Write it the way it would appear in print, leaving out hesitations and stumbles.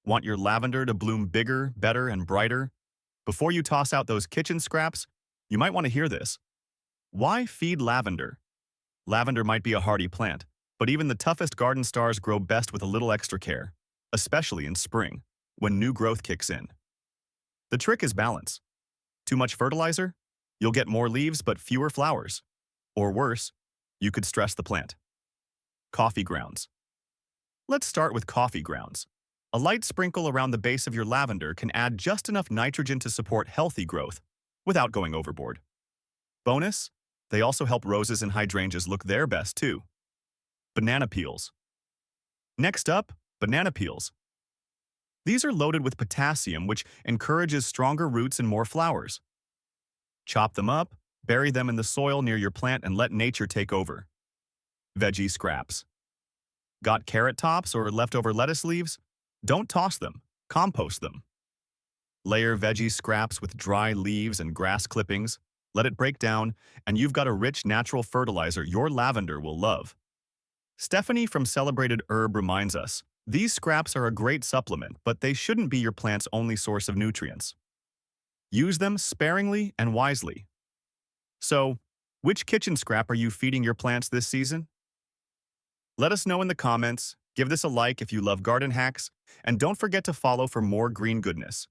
Want your lavender to bloom bigger, better, and brighter? Before you toss out those kitchen scraps, you might want to hear this. Why feed lavender? Lavender might be a hardy plant, but even the toughest garden stars grow best with a little extra care, especially in spring, when new growth kicks in. The trick is balance. Too much fertilizer? You'll get more leaves but fewer flowers. Or worse, you could stress the plant. Coffee grounds. Let's start with coffee grounds. A light sprinkle around the base of your lavender can add just enough nitrogen to support healthy growth without going overboard. Bonus, they also help roses and hydrangeas look their best too. Banana peels. Next up, banana peels. These are loaded with potassium, which encourages stronger roots and more flowers. Chop them up, bury them in the soil near your plant, and let nature take over. Veggie scraps. Got carrot tops or leftover lettuce leaves? Don't toss them, compost them. Layer veggie scraps with dry leaves and grass clippings, let it break down, and you've got a rich natural fertilizer your lavender will love. Stephanie from Celebrated Herb reminds us, these scraps are a great supplement, but they shouldn't be your plant's only source of nutrients. Use them sparingly and wisely. So, which kitchen scrap are you feeding your plants this season? Let us know in the comments, give this a like if you love garden hacks, and don't forget to follow for more green goodness.